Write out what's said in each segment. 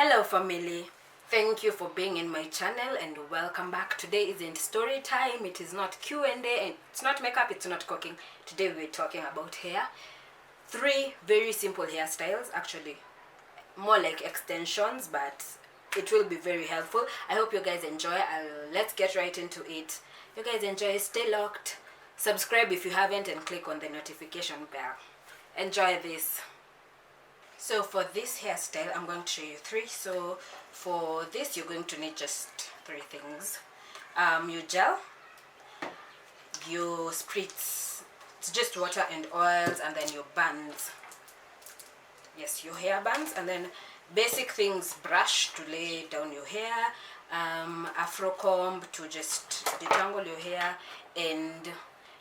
Hello family, thank you for being in my channel and welcome back. Today isn't story time, it is not Q&A, and it's not makeup, it's not cooking. Today we're talking about hair. 3 very simple hairstyles, actually more like extensions, but it will be very helpful. I hope you guys enjoy. Let's get right into it. You guys enjoy, stay locked, subscribe if you haven't, and click on the notification bell. Enjoy this. So for this hairstyle, I'm going to show you 3. So for this, you're going to need just 3 things. Your gel, your spritz, it's just water and oils, and then your bands. Yes, your hair bands, and then basic things: brush to lay down your hair, afro comb to just detangle your hair, and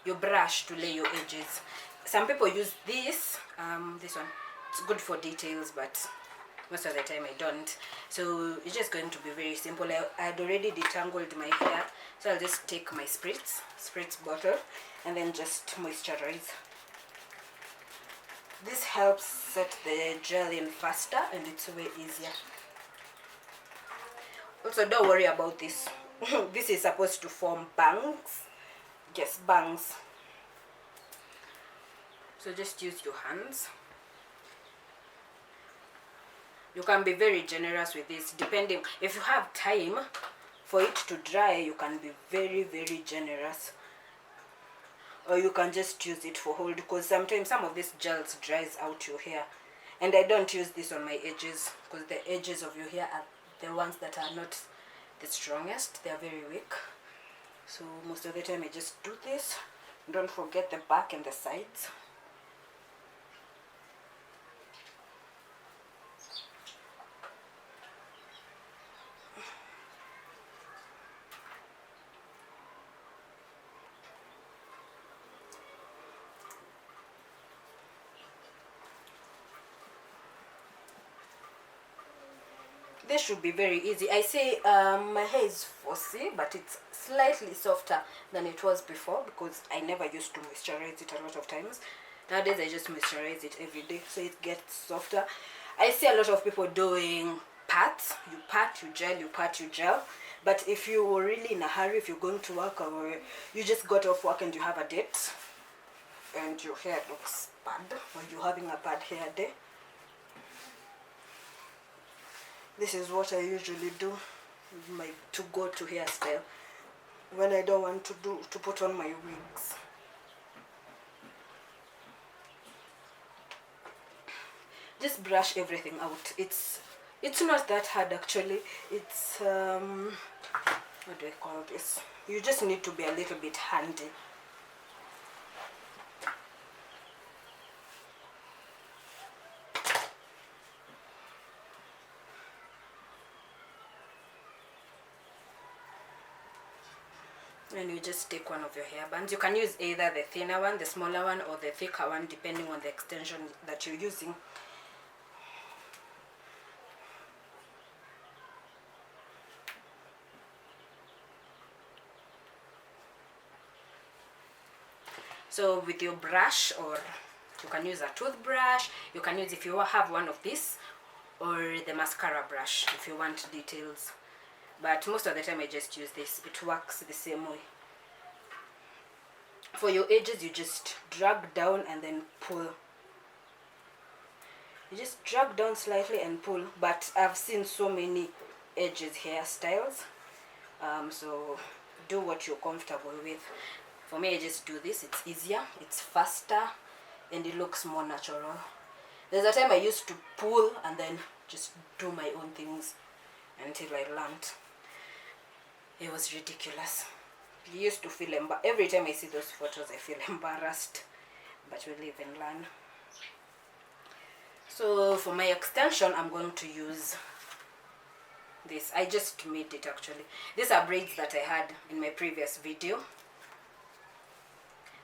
your brush to lay your edges. Some people use this one. It's good for details, but most of the time I don't. So it's just going to be very simple. I had already detangled my hair, so I'll just take my spritz bottle and then just moisturize. This helps set the gel in faster and it's way easier. Also, don't worry about this. This is supposed to form bangs. Yes, bangs. So just use your hands. You can be very generous with this, depending. If you have time for it to dry, you can be very generous. Or you can just use it for hold, because sometimes some of these gels dries out your hair. And I don't use this on my edges, because the edges of your hair are the ones that are not the strongest. They are very weak. So most of the time I just do this. Don't forget the back and the sides. This should be very easy. I say my hair is 4C, but it's slightly softer than it was before because I never used to moisturize it a lot of times. Nowadays I just moisturize it every day, so it gets softer. I see a lot of people doing pats. You pat, you gel, you pat, you gel. But if you're really in a hurry, if you're going to work or you just got off work and you have a date and your hair looks bad, or you're having a bad hair day, this is what I usually do with my to-go-to hairstyle when I don't want to put on my wigs. Just brush everything out. It's not that hard actually. It's what do I call this? You just need to be a little bit handy. And you just take one of your hair bands. You can use either the thinner one, the smaller one, or the thicker one, depending on the extension that you're using. So with your brush, or you can use a toothbrush, you can use, if you have one of these, or the mascara brush if you want details. But most of the time I just use this. It works the same way. For your edges, you just drag down and then pull. You just drag down slightly and pull. But I've seen so many edges hairstyles. So do what you're comfortable with. For me, I just do this. It's easier, it's faster, and it looks more natural. There's a time I used to pull and then just do my own things until I learned. It was ridiculous. I used to feel every time I see those photos, I feel embarrassed. But we live and learn. So for my extension, I'm going to use this. I just made it actually. These are braids that I had in my previous video.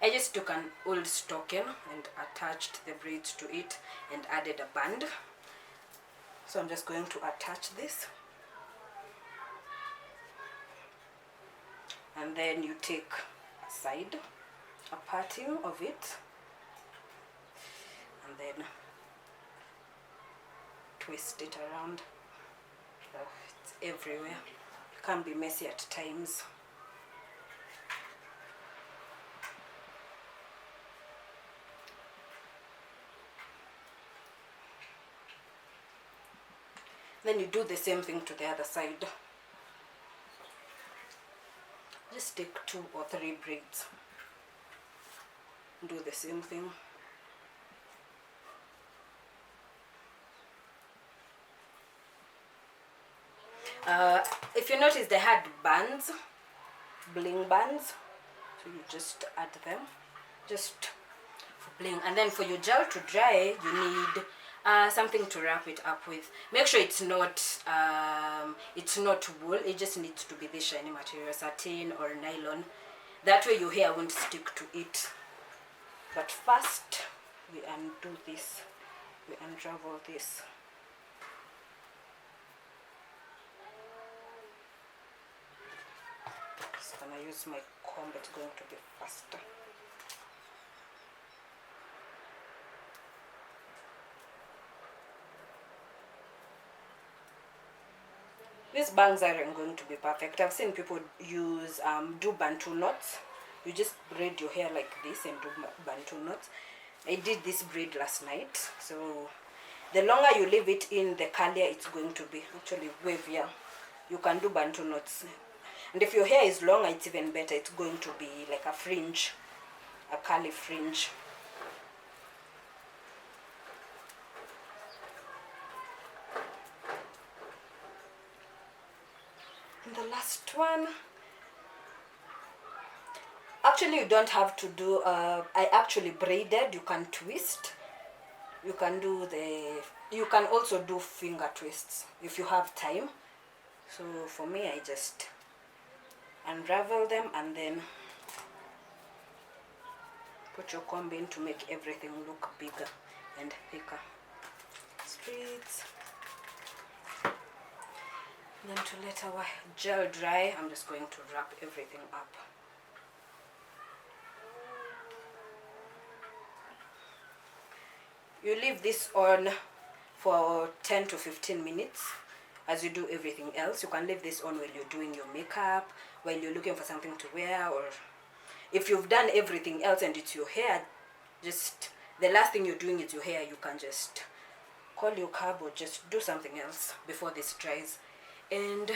I just took an old stocking and attached the braids to it and added a band. So I'm just going to attach this. And then you take a side, a parting of it, and then twist it around. It's everywhere. Can be messy at times. Then you do the same thing to the other side. Just take 2 or 3 braids. Do the same thing. If you notice, they had bands, bling bands, so you just add them just for bling. And then for your gel to dry, you need something to wrap it up with. Make sure it's not wool. It just needs to be this shiny material, satin or nylon. That way your hair won't stick to it. But first we undo this, we unravel this. Just gonna use my comb, it's going to be faster. These bangs aren't going to be perfect. I've seen people use do bantu knots. You just braid your hair like this and do bantu knots. I did this braid last night, so the longer you leave it in, the curlier it's going to be. Actually wavier. You can do bantu knots, and if your hair is longer, it's even better. It's going to be like a fringe, a curly fringe. And the last one, actually you don't have to do I actually braided. You can twist, you can also do finger twists if you have time. So for me, I just unravel them and then put your comb in to make everything look bigger and thicker. Streets. Then to let our gel dry, I'm just going to wrap everything up. You leave this on for 10 to 15 minutes as you do everything else. You can leave this on while you're doing your makeup, while you're looking for something to wear, or if you've done everything else and it's your hair, just the last thing you're doing is your hair, you can just call your cab or just do something else before this dries. And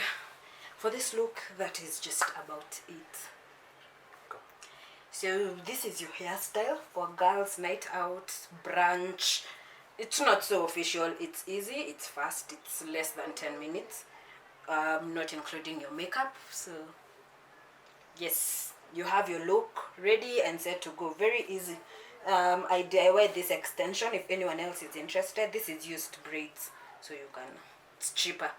for this look, that is just about it. So this is your hairstyle for girls' night out, brunch. It's not so official. It's easy, it's fast, it's less than 10 minutes, not including your makeup. So yes, you have your look ready and set to go. Very easy. I DIY this extension if anyone else is interested. This is used braids, so you can, it's cheaper.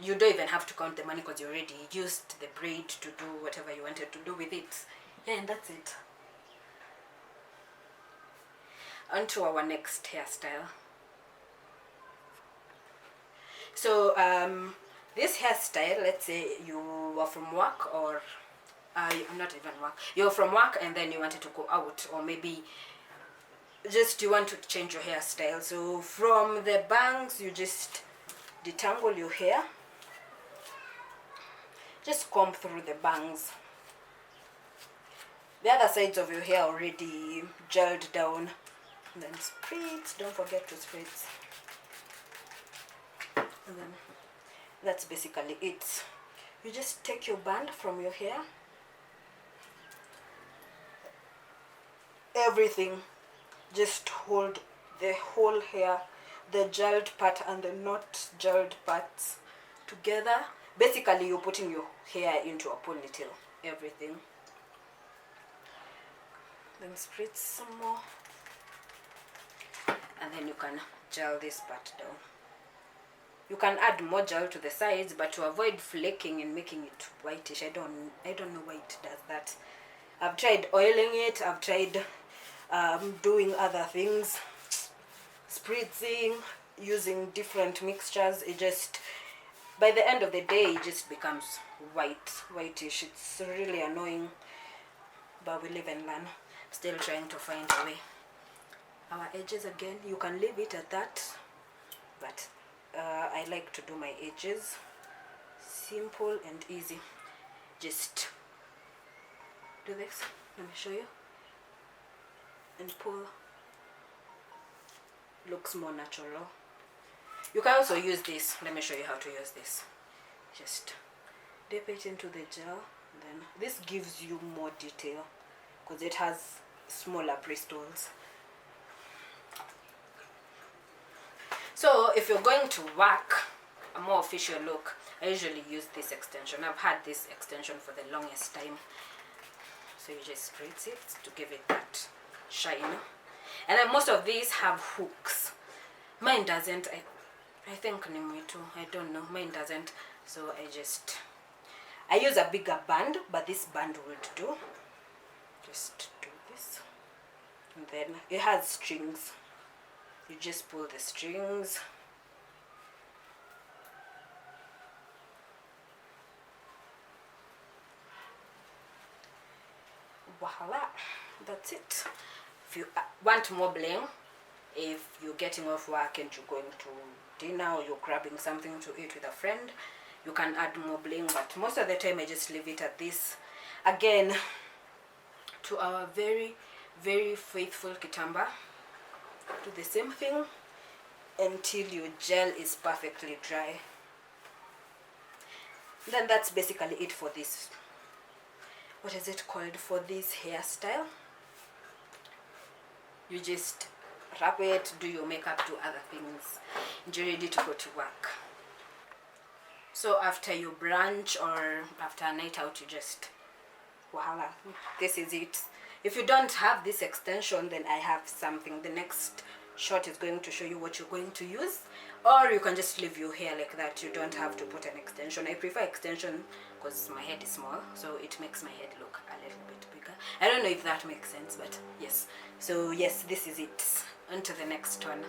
You don't even have to count the money because you already used the braid to do whatever you wanted to do with it. Yeah, and that's it. On to our next hairstyle. So this hairstyle, let's say you are from work, or not even work, you're from work and then you wanted to go out, or maybe just you want to change your hairstyle. So from the bangs, you just detangle your hair, just comb through the bangs. The other sides of your hair already gelled down. And then spritz, don't forget to spritz. And then that's basically it. You just take your band from your hair, everything, just hold the whole hair, the gelled part and the not gelled parts together. Basically you're putting your hair into a ponytail, everything. Then spritz some more, and then you can gel this part down. You can add more gel to the sides, but to avoid flaking and making it whitish, I don't know why it does that. I've tried oiling it, I've tried doing other things, spritzing, using different mixtures. It just, by the end of the day, it just becomes whitish. It's really annoying, but we live and learn. Still trying to find a way. Our edges again, you can leave it at that, but I like to do my edges simple and easy. Just do this. Let me show you. And pull. Looks more natural. You can also use this. Let me show you how to use this. Just dip it into the gel. Then this gives you more detail because it has smaller bristles. So if you're going to work a more official look, I usually use this extension. I've had this extension for the longest time. So you just spritz it to give it that shine. And then most of these have hooks. Mine doesn't. I think Nimmoh too. I don't know. Mine doesn't. So I use a bigger band, but this band would do. Just do this. And then it has strings. You just pull the strings. Voila, that's it. If you want more bling, if you're getting off work and you're going to dinner or you're grabbing something to eat with a friend, you can add more bling, but most of the time I just leave it at this. Again, to our very, very faithful Kitamba, do the same thing until your gel is perfectly dry. Then that's basically it for this. What is it called? For this hairstyle. You just wrap it, do your makeup, do other things, and you're ready to go to work. So after you brunch or after a night out, you just, voila, this is it. If you don't have this extension, then I have something. The next shot is going to show you what you're going to use, or you can just leave your hair like that. You don't have to put an extension. I prefer extension because my head is small, so it makes my head look a little bit bigger. I don't know if that makes sense, but yes. So yes, this is it. On to the next one.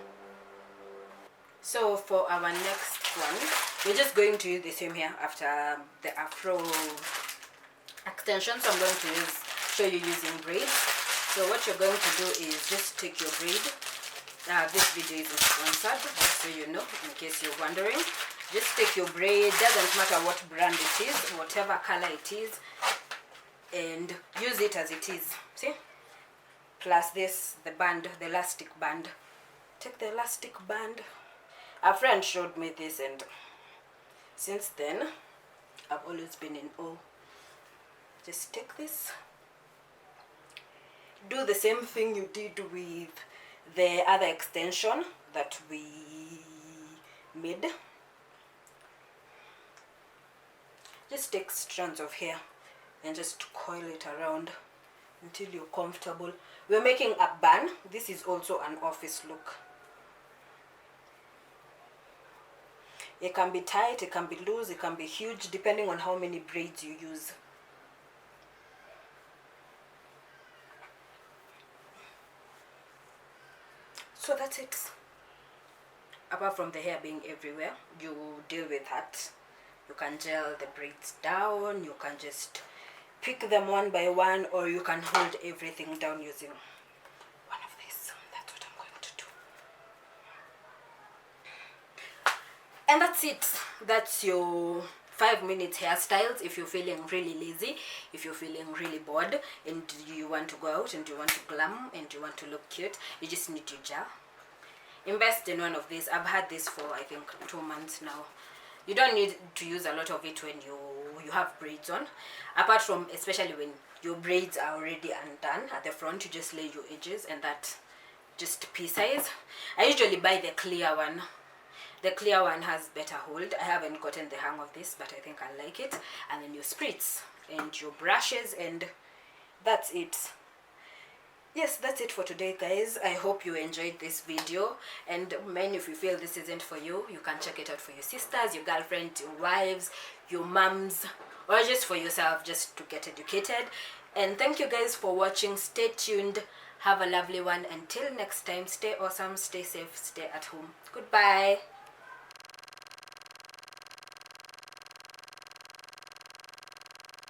So for our next one, we're just going to use the same hair after the afro extension. So I'm going to show you using braids. So what you're going to do is just take your braid. This video is sponsored, just so you know, in case you're wondering. Just take your braid, doesn't matter what brand it is, whatever color it is, and use it as it is. See? Plus this, the band, the elastic band. Take the elastic band. A friend showed me this, and since then, I've always been in awe. Just take this. Do the same thing you did with the other extension that we made. Just take strands of hair and just coil it around until you're comfortable. We're making a bun. This is also an office look. It can be tight, it can be loose, it can be huge, depending on how many braids you use. So that's it. Apart from the hair being everywhere, you deal with that. You can gel the braids down, you can just pick them one by one, or you can hold everything down using one of these. That's what I'm going to do. And that's it. That's your 5 minutes hairstyles. If you're feeling really lazy, if you're feeling really bored and you want to go out and you want to glam and you want to look cute, you just need your gel. Invest in one of these. I've had this for I think 2 months now. You don't need to use a lot of it when you have braids on, apart from especially when your braids are already undone at the front. You just lay your edges, and that just pea size. I usually buy the clear one. The clear one has better hold. I haven't gotten the hang of this, but I think I like it. And then your spritz and your brushes, and that's it. Yes, that's it for today, guys. I hope you enjoyed this video, and man, if you feel this isn't for you, you can check it out for your sisters, your girlfriends, your wives, your moms, or just for yourself, just to get educated. And thank you guys for watching. Stay tuned. Have a lovely one. Until next time, stay awesome, stay safe, stay at home. Goodbye.